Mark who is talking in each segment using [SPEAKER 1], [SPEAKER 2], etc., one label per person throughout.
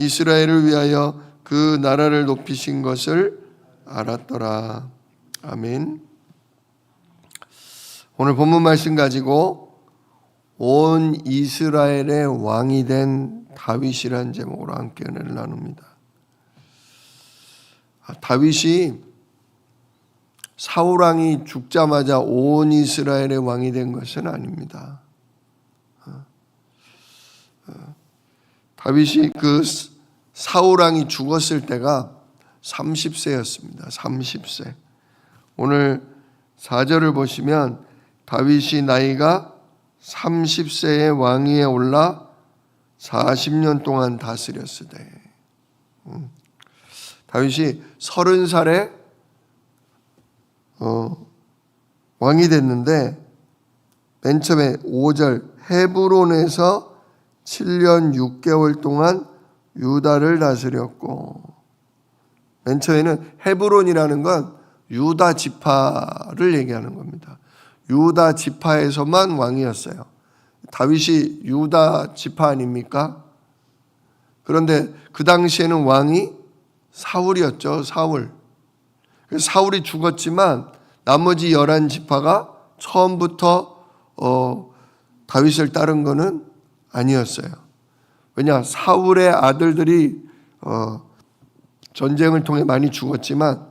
[SPEAKER 1] 이스라엘을 위하여 그 나라를 높이신 것을 알았더라. 아멘. 오늘 본문 말씀 가지고 온 이스라엘의 왕이 된 다윗이라는 제목으로 함께 은혜를 나눕니다. 다윗이 사울 왕이 죽자마자 온 이스라엘의 왕이 된 것은 아닙니다. 다윗이 그 사울 왕이 죽었을 때가 30세였습니다. 30세. 오늘 4절을 보시면 다윗이 나이가 30세의 왕위에 올라 40년 동안 다스렸으되. 다윗이 30살에 왕이 됐는데 맨 처음에 5절 헤브론에서 7년 6개월 동안 유다를 다스렸고, 맨 처음에는 헤브론이라는 건 유다 지파를 얘기하는 겁니다. 유다 지파에서만 왕이었어요. 다윗이 유다 지파 아닙니까? 그런데 그 당시에는 왕이 사울이었죠. 사울이 죽었지만 나머지 11지파가 처음부터 다윗을 따른 것은 아니었어요. 왜냐, 사울의 아들들이 전쟁을 통해 많이 죽었지만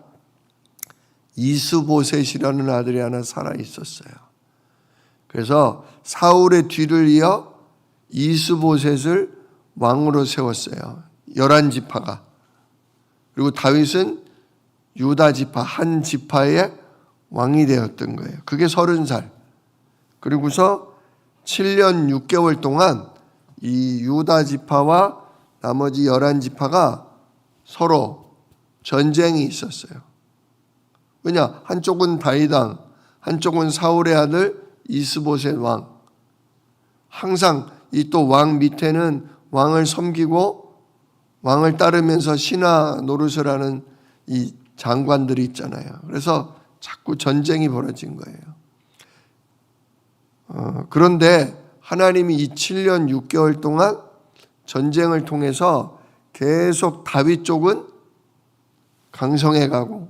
[SPEAKER 1] 이스보셋이라는 아들이 하나 살아 있었어요. 그래서 사울의 뒤를 이어 이스보셋을 왕으로 세웠어요. 11지파가. 그리고 다윗은 유다 지파 한 지파의 왕이 되었던 거예요. 그게 30살. 그리고서 7년 6개월 동안 이 유다 지파와 나머지 11지파가 서로 전쟁이 있었어요. 왜냐? 한쪽은 다윗 왕, 한쪽은 사울의 아들 이스보셋 왕. 항상 이 또 왕 밑에는 왕을 섬기고 왕을 따르면서 신하 노릇을 하는 이 장관들이 있잖아요. 그래서 자꾸 전쟁이 벌어진 거예요. 그런데 하나님이 이 7년 6개월 동안 전쟁을 통해서 계속 다윗 쪽은 강성해 가고,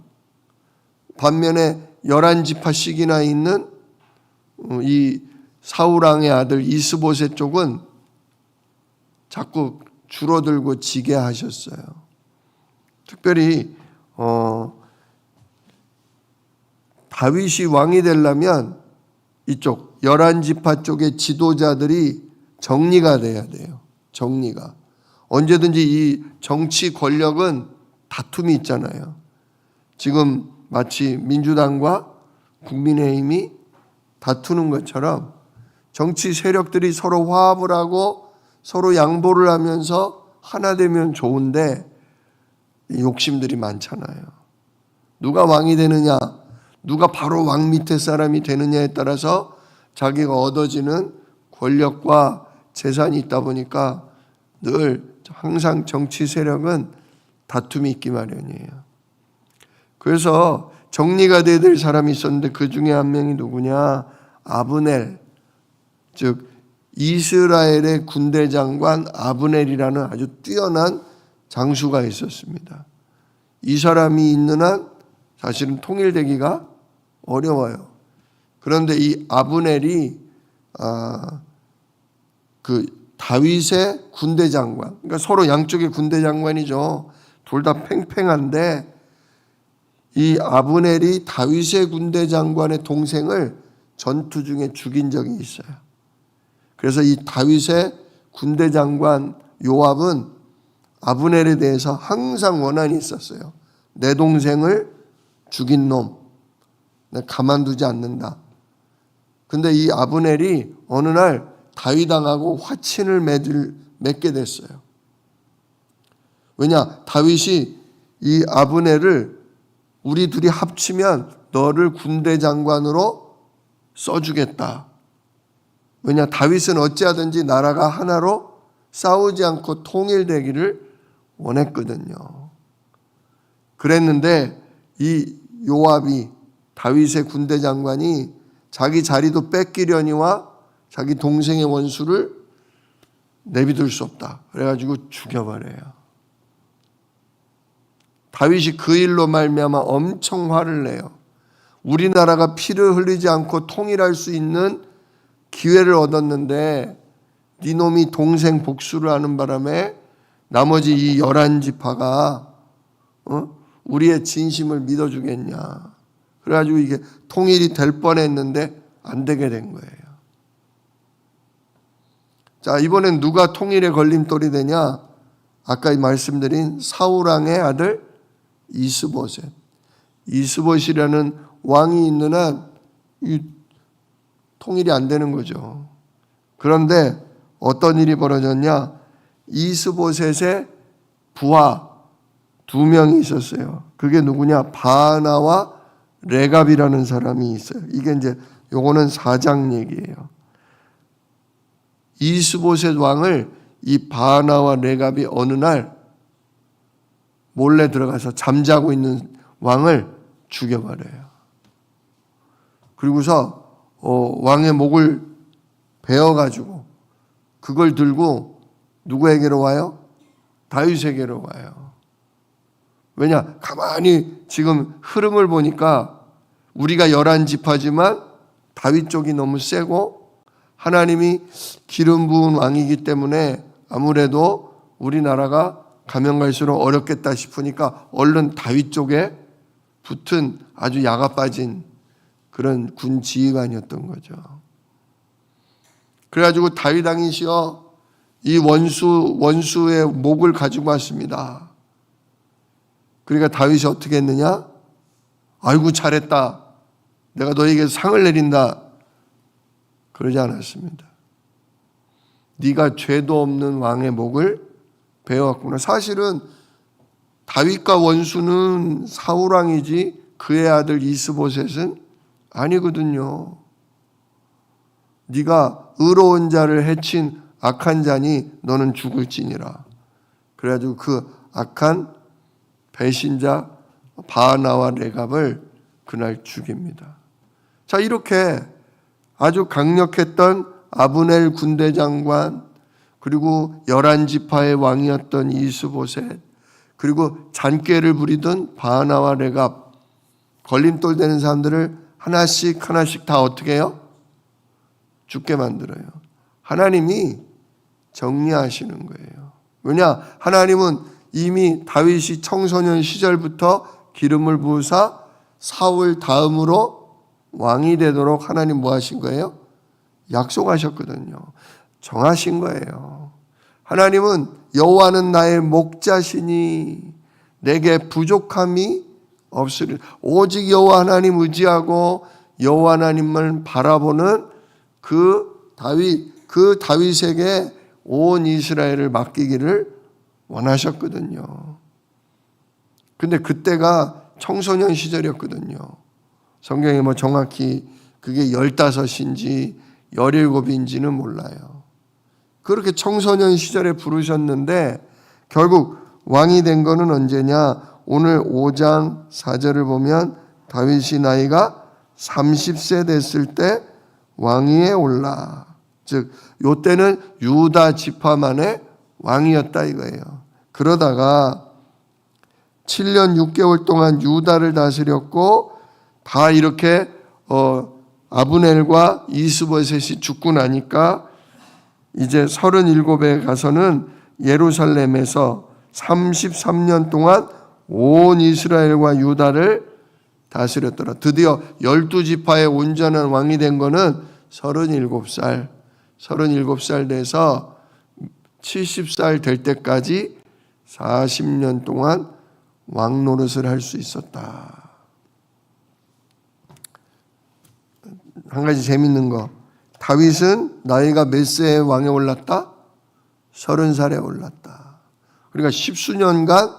[SPEAKER 1] 반면에 11지파씩이나 있는 이 사울왕의 아들 이스보셋 쪽은 자꾸 줄어들고 지게 하셨어요. 특별히 다윗이 왕이 되려면 이쪽 11지파 쪽의 지도자들이 정리가 돼야 돼요. 정리가. 언제든지 이 정치 권력은 다툼이 있잖아요. 지금 마치 민주당과 국민의힘이 다투는 것처럼 정치 세력들이 서로 화합을 하고 서로 양보를 하면서 하나 되면 좋은데 욕심들이 많잖아요. 누가 왕이 되느냐, 누가 바로 왕 밑에 사람이 되느냐에 따라서 자기가 얻어지는 권력과 재산이 있다 보니까 늘 항상 정치 세력은 다툼이 있기 마련이에요. 그래서 정리가 돼야 될 사람이 있었는데 그 중에 한 명이 누구냐? 아브넬, 즉 이스라엘의 군대 장관 아브넬이라는 아주 뛰어난 장수가 있었습니다. 이 사람이 있는 한 사실은 통일되기가 어려워요. 그런데 이 아브넬이 그 다윗의 군대 장관, 그러니까 서로 양쪽의 군대 장관이죠. 둘 다 팽팽한데 이 아브넬이 다윗의 군대 장관의 동생을 전투 중에 죽인 적이 있어요. 그래서 이 다윗의 군대 장관 요압은 아브넬에 대해서 항상 원한이 있었어요. 내 동생을 죽인 놈, 내가 가만두지 않는다. 근데 이 아브넬이 어느 날 다윗왕하고 화친을 맺게 됐어요. 왜냐? 다윗이 이 아브넬을 우리 둘이 합치면 너를 군대 장관으로 써주겠다. 왜냐? 다윗은 어찌하든지 나라가 하나로 싸우지 않고 통일되기를 원했거든요. 그랬는데 이 요압이, 다윗의 군대 장관이 자기 자리도 뺏기려니와 자기 동생의 원수를 내비둘 수 없다. 그래가지고 죽여버려요. 다윗이 그 일로 말미암아 엄청 화를 내요. 우리나라가 피를 흘리지 않고 통일할 수 있는 기회를 얻었는데 네 놈이 동생 복수를 하는 바람에 나머지 이 11지파가 우리의 진심을 믿어주겠냐. 그래가지고 이게 통일이 될 뻔했는데 안 되게 된 거예요. 자, 이번엔 누가 통일의 걸림돌이 되냐? 아까 말씀드린 사울왕의 아들 이스보셋. 이스보셋이라는 왕이 있는 한 통일이 안 되는 거죠. 그런데 어떤 일이 벌어졌냐? 이스보셋의 부하 2명이 있었어요. 그게 누구냐? 바하나와 레갑이라는 사람이 있어요. 이게 이제 요거는 4장 얘기예요. 이스보셋 왕을 이 바하나와 레갑이 어느 날 몰래 들어가서 잠자고 있는 왕을 죽여버려요. 그리고서 왕의 목을 베어가지고 그걸 들고 누구에게로 와요? 다윗에게로 와요. 왜냐? 가만히 지금 흐름을 보니까 우리가 11지파지만 다윗 쪽이 너무 세고 하나님이 기름 부은 왕이기 때문에 아무래도 우리나라가 가면 갈수록 어렵겠다 싶으니까 얼른 다윗 쪽에 붙은 아주 야가 빠진 그런 군 지휘관이었던 거죠. 그래가지고 다윗 왕이시여 이 원수의 목을 가지고 왔습니다. 그러니까 다윗이 어떻게 했느냐? 아이고 잘했다. 내가 너에게 상을 내린다. 그러지 않았습니다. 네가 죄도 없는 왕의 목을 베어왔구나. 사실은 다윗과 원수는 사울 왕이지 그의 아들 이스보셋은 아니거든요. 네가 의로운 자를 해친 악한 자니 너는 죽을지니라. 그래가지고 그 악한 배신자 바하나와 레갑을 그날 죽입니다. 자, 이렇게 아주 강력했던 아브넬 군대장관, 그리고 11지파의 왕이었던 이스보셋, 그리고 잔꾀를 부리던 바하나와 레갑, 걸림돌 되는 사람들을 하나씩 다 어떻게 해요? 죽게 만들어요. 하나님이 정리하시는 거예요. 왜냐? 하나님은 이미 다윗이 청소년 시절부터 기름을 부으사 사울 다음으로 왕이 되도록 하나님 뭐 하신 거예요? 약속하셨거든요. 정하신 거예요. 하나님은 여호와는 나의 목자시니 내게 부족함이 없으리. 오직 여호와 하나님 의지하고 여호와 하나님을 바라보는 그 다윗에게 온 이스라엘을 맡기기를 원하셨거든요. 근데 그때가 청소년 시절이었거든요. 성경에 뭐 정확히 그게 15인지 17인지는 몰라요. 그렇게 청소년 시절에 부르셨는데 결국 왕이 된 거는 언제냐? 오늘 5장 4절을 보면 다윗이 나이가 30세 됐을 때 왕위에 올라. 즉 요때는 유다 지파만의 왕이었다 이거예요. 그러다가 7년 6개월 동안 유다를 다스렸고 다 이렇게 아브넬과 이스보셋이 죽고 나니까 이제 37에 가서는 예루살렘에서 33년 동안 온 이스라엘과 유다를 다스렸더라. 드디어 12지파의 온전한 왕이 된 거는 37살 돼서 70살 될 때까지 40년 동안 왕 노릇을 할 수 있었다. 한 가지 재밌는 거. 다윗은 나이가 몇 세에 왕에 올랐다? 30살에 올랐다. 그러니까 10수년간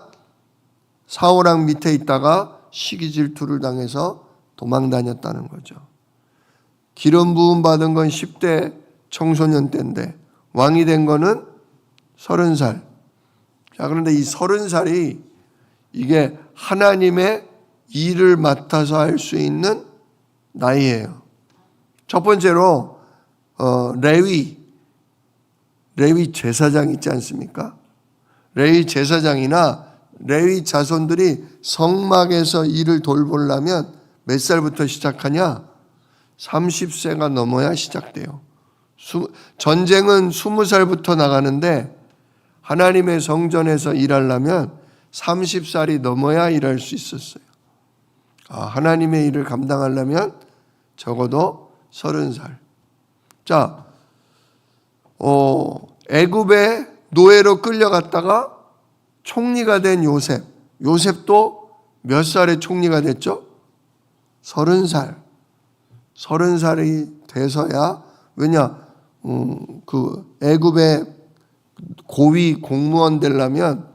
[SPEAKER 1] 사울왕 밑에 있다가 시기 질투를 당해서 도망 다녔다는 거죠. 기름 부음 받은 건 10대 청소년 때인데 왕이 된 거는 30살. 자, 그런데 이 30살이 이게 하나님의 일을 맡아서 할 수 있는 나이예요. 첫 번째로 레위 제사장 있지 않습니까? 레위 제사장이나 레위 자손들이 성막에서 일을 돌보려면 몇 살부터 시작하냐? 30세가 넘어야 시작돼요. 전쟁은 20살부터 나가는데 하나님의 성전에서 일하려면 30살이 넘어야 일할 수 있었어요. 하나님의 일을 감당하려면 적어도 30살. 자, 애굽에 노예로 끌려갔다가 총리가 된 요셉. 요셉도 몇 살에 총리가 됐죠? 30살. 30살이 돼서야, 왜냐, 그 애굽의 고위 공무원 되려면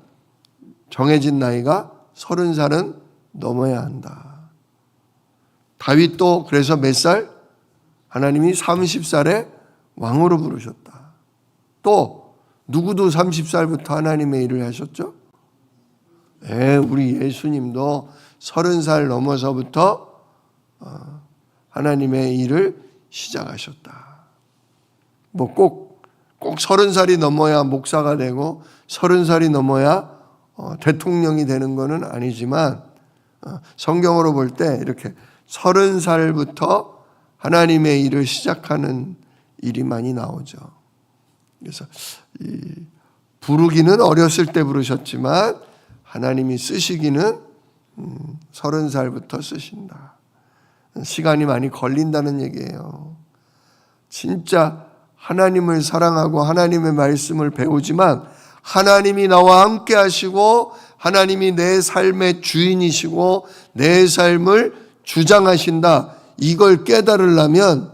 [SPEAKER 1] 정해진 나이가 30살은 넘어야 한다. 다윗도 그래서 몇 살? 하나님이 30살에 왕으로 부르셨다. 또 누구도 30살부터 하나님의 일을 하셨죠? 우리 예수님도 30살 넘어서부터 하나님의 일을 시작하셨다. 뭐 꼭 30살이 넘어야 목사가 되고 30살이 넘어야 대통령이 되는 것은 아니지만 성경으로 볼 때 이렇게 30살부터 하나님의 일을 시작하는 일이 많이 나오죠. 그래서 부르기는 어렸을 때 부르셨지만 하나님이 쓰시기는 30살부터 쓰신다. 시간이 많이 걸린다는 얘기예요. 진짜 하나님을 사랑하고 하나님의 말씀을 배우지만 하나님이 나와 함께 하시고 하나님이 내 삶의 주인이시고 내 삶을 주장하신다. 이걸 깨달으려면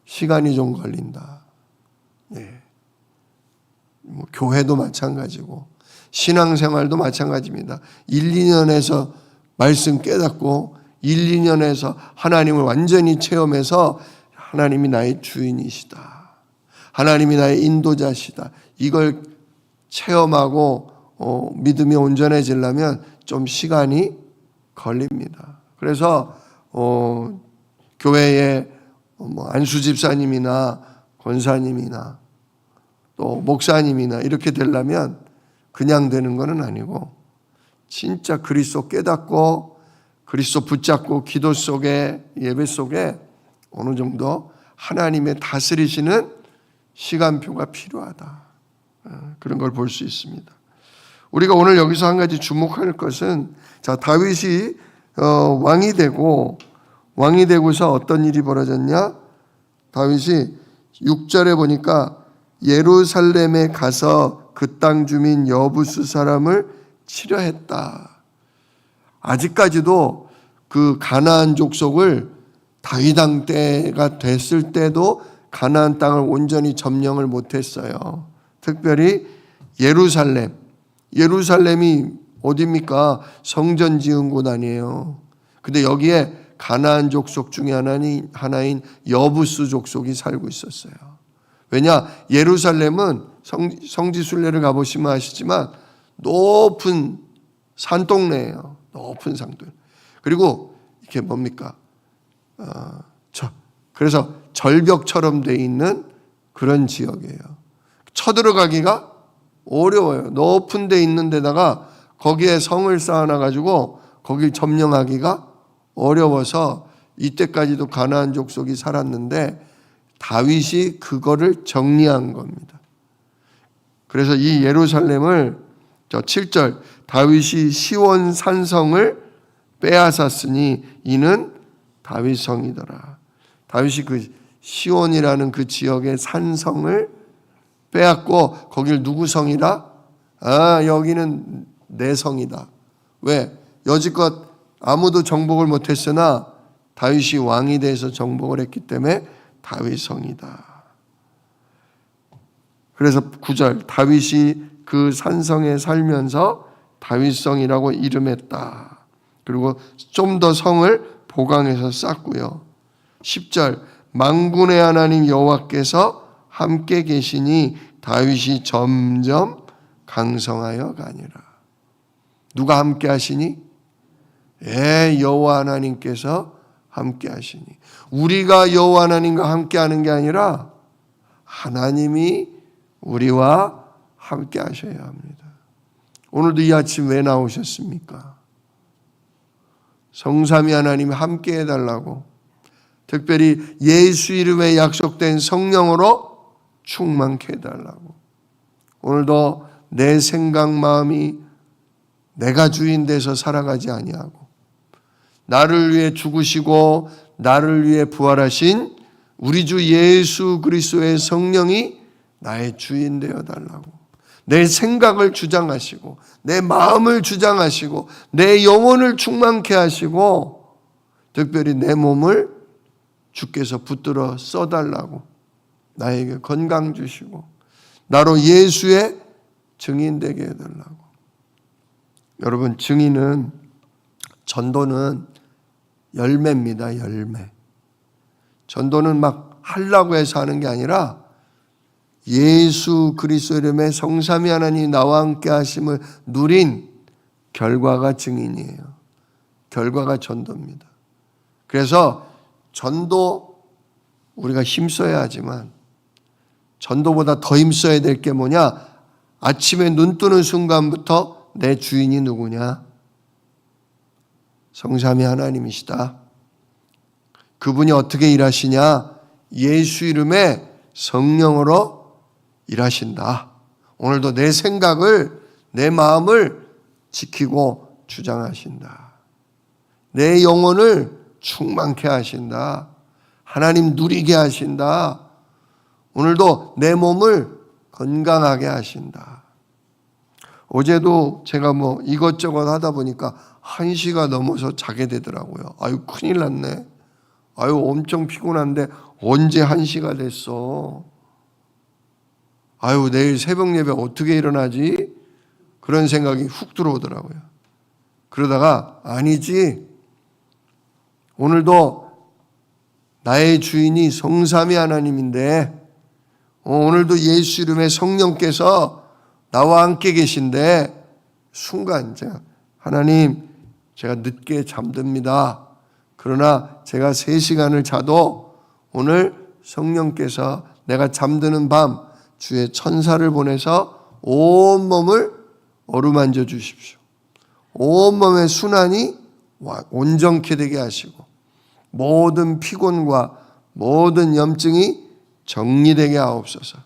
[SPEAKER 1] 시간이 좀 걸린다. 뭐 교회도 마찬가지고 신앙생활도 마찬가지입니다. 1, 2년에서 말씀 깨닫고 1, 2년에서 하나님을 완전히 체험해서 하나님이 나의 주인이시다. 하나님이 나의 인도자시다. 이걸 체험하고 믿음이 온전해지려면 좀 시간이 걸립니다. 그래서 교회에 안수 집사님이나 권사님이나 또 목사님이나 이렇게 되려면 그냥 되는 것은 아니고 진짜 그리스도 깨닫고 그리스도 붙잡고 기도 속에 예배 속에 어느 정도 하나님의 다스리시는 시간표가 필요하다. 그런 걸 볼 수 있습니다. 우리가 오늘 여기서 한 가지 주목할 것은 다윗이 왕이 되고서 어떤 일이 벌어졌냐? 다윗이 6절에 보니까 예루살렘에 가서 그 땅 주민 여부스 사람을 치려 했다. 아직까지도 그 가나안 족속을 다윗 왕 때가 됐을 때도 가나안 땅을 온전히 점령을 못했어요. 특별히 예루살렘이 어디입니까? 성전 지은 곳 아니에요. 근데 여기에 가나안 족속 중에 하나인 여부스 족속이 살고 있었어요. 왜냐? 예루살렘은 성지순례를 가보시면 아시지만 높은 산동네예요. 높은 산동. 그리고 이게 뭡니까? 그래서 절벽처럼 돼 있는 그런 지역이에요. 쳐들어가기가 어려워요. 높은 데 있는 데다가 거기에 성을 쌓아놔가지고 거길 점령하기가 어려워서 이때까지도 가나안 족속이 살았는데 다윗이 그거를 정리한 겁니다. 그래서 이 예루살렘을 7절 다윗이 시온 산성을 빼앗았으니 이는 다윗 성이더라. 다윗이 그 시온이라는 그 지역의 산성을 빼앗고 거길 누구 성이라? 여기는 내 성이다. 왜? 여지껏 아무도 정복을 못했으나 다윗이 왕이 돼서 정복을 했기 때문에 다윗 성이다. 그래서 9절 다윗이 그 산성에 살면서 다윗성이라고 이름했다. 그리고 좀 더 성을 보강해서 쌓고요. 10절 만군의 하나님 여호와께서 함께 계시니 다윗이 점점 강성하여 가니라. 누가 함께 하시니? 여호와 하나님께서 함께 하시니. 우리가 여호와 하나님과 함께 하는 게 아니라 하나님이 우리와 함께 하셔야 합니다. 오늘도 이 아침 왜 나오셨습니까? 성삼위 하나님이 함께 해달라고, 특별히 예수 이름에 약속된 성령으로 충만케 해달라고. 오늘도 내 생각 마음이 내가 주인 돼서 살아가지 아니하고 나를 위해 죽으시고 나를 위해 부활하신 우리 주 예수 그리스도의 성령이 나의 주인 되어 달라고. 내 생각을 주장하시고 내 마음을 주장하시고 내 영혼을 충만케 하시고 특별히 내 몸을 주께서 붙들어 써달라고, 나에게 건강 주시고 나로 예수의 증인 되게 해달라고. 여러분, 증인은, 전도는 열매입니다. 열매. 전도는 막 하려고 해서 하는 게 아니라 예수 그리스도 이름의 성삼위 하나님 나와 함께 하심을 누린 결과가 증인이에요. 결과가 전도입니다. 그래서 전도 우리가 힘써야 하지만 전도보다 더 힘써야 될 게 뭐냐? 아침에 눈 뜨는 순간부터 내 주인이 누구냐? 성삼위 하나님이시다. 그분이 어떻게 일하시냐? 예수 이름의 성령으로 일하신다. 오늘도 내 생각을, 내 마음을 지키고 주장하신다. 내 영혼을 충만케 하신다. 하나님 누리게 하신다. 오늘도 내 몸을 건강하게 하신다. 어제도 제가 이것저것 하다 보니까 1시가 넘어서 자게 되더라고요. 아유, 큰일 났네. 아유, 엄청 피곤한데 언제 1시가 됐어. 아유, 내일 새벽 예배 어떻게 일어나지? 그런 생각이 훅 들어오더라고요. 그러다가 아니지. 오늘도 나의 주인이 성삼위 하나님인데 오늘도 예수 이름의 성령께서 나와 함께 계신데 순간 제가, 하나님, 제가 늦게 잠듭니다. 그러나 제가 3시간을 자도 오늘 성령께서 내가 잠드는 밤 주의 천사를 보내서 온몸을 어루만져 주십시오. 온몸의 순환이 온전케 되게 하시고 모든 피곤과 모든 염증이 정리되게 하옵소서.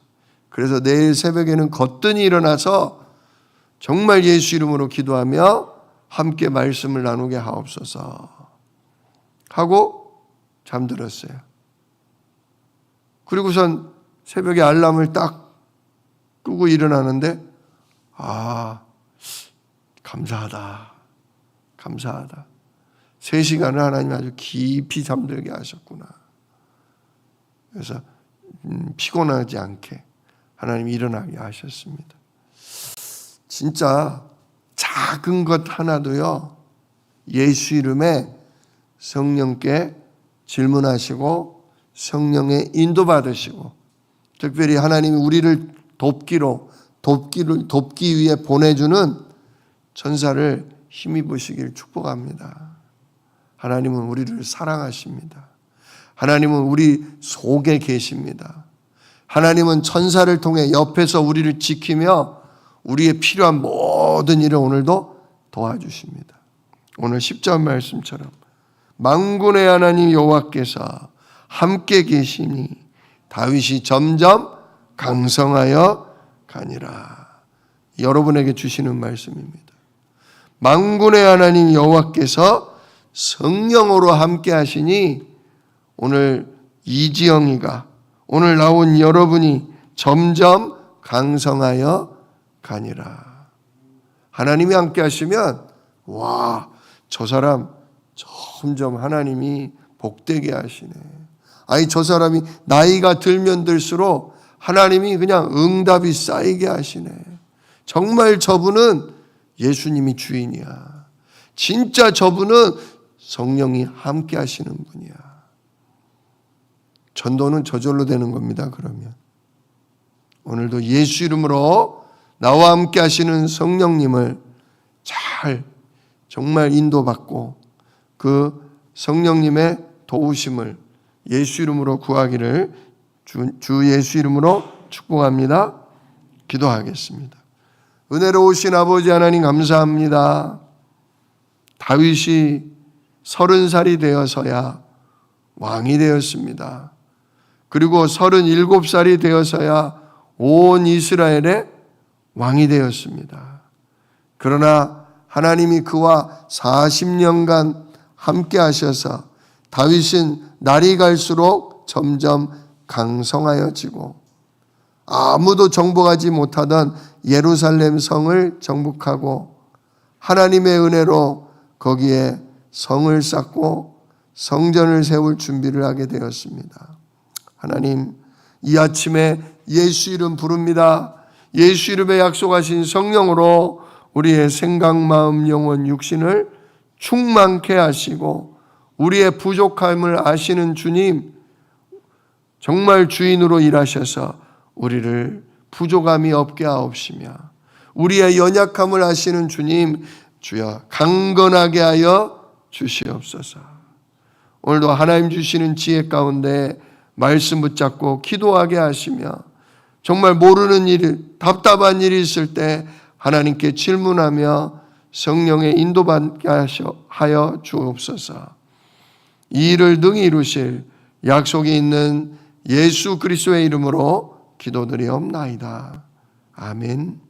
[SPEAKER 1] 그래서 내일 새벽에는 거뜬히 일어나서 정말 예수 이름으로 기도하며 함께 말씀을 나누게 하옵소서 하고 잠들었어요. 그리고선 새벽에 알람을 딱 끄고 일어나는데 감사하다. 감사하다. 3시간을 하나님 아주 깊이 잠들게 하셨구나. 그래서 피곤하지 않게 하나님이 일어나게 하셨습니다. 진짜 작은 것 하나도요, 예수 이름에 성령께 질문하시고 성령의 인도받으시고 특별히 하나님이 우리를 돕기 위해 보내주는 천사를 힘입으시길 축복합니다. 하나님은 우리를 사랑하십니다. 하나님은 우리 속에 계십니다. 하나님은 천사를 통해 옆에서 우리를 지키며 우리의 필요한 모든 일을 오늘도 도와주십니다. 오늘 10절 말씀처럼 만군의 하나님 여호와께서 함께 계시니 다윗이 점점 강성하여 가니라. 여러분에게 주시는 말씀입니다. 만군의 하나님 여호와께서 성령으로 함께 하시니 오늘 이지영이가, 오늘 나온 여러분이 점점 강성하여 가니라. 하나님이 함께 하시면 저 사람 점점 하나님이 복되게 하시네. 아니, 저 사람이 나이가 들면 들수록 하나님이 그냥 응답이 쌓이게 하시네. 정말 저분은 예수님이 주인이야. 진짜 저분은 성령이 함께 하시는 분이야. 전도는 저절로 되는 겁니다. 그러면 오늘도 예수 이름으로 나와 함께 하시는 성령님을 잘 정말 인도받고 그 성령님의 도우심을 예수 이름으로 구하기를 주 예수 이름으로 축복합니다. 기도하겠습니다. 은혜로우신 아버지 하나님 감사합니다. 다윗이 30살이 되어서야 왕이 되었습니다. 그리고 37살이 되어서야 온 이스라엘의 왕이 되었습니다. 그러나 하나님이 그와 40년간 함께 하셔서 다윗은 날이 갈수록 점점 강성하여지고 아무도 정복하지 못하던 예루살렘 성을 정복하고 하나님의 은혜로 거기에 성을 쌓고 성전을 세울 준비를 하게 되었습니다. 하나님, 이 아침에 예수 이름 부릅니다. 예수 이름에 약속하신 성령으로 우리의 생각, 마음, 영혼, 육신을 충만케 하시고 우리의 부족함을 아시는 주님, 정말 주인으로 일하셔서 우리를 부족함이 없게 하옵시며 우리의 연약함을 아시는 주님, 주여 강건하게 하여 주시옵소서. 오늘도 하나님 주시는 지혜 가운데 말씀 붙잡고 기도하게 하시며 정말 모르는 일, 답답한 일이 있을 때 하나님께 질문하며 성령의 인도받게 하여 주옵소서. 이 일을 능히 이루실 약속이 있는 예수 그리스도의 이름으로 기도드리옵나이다. 아멘.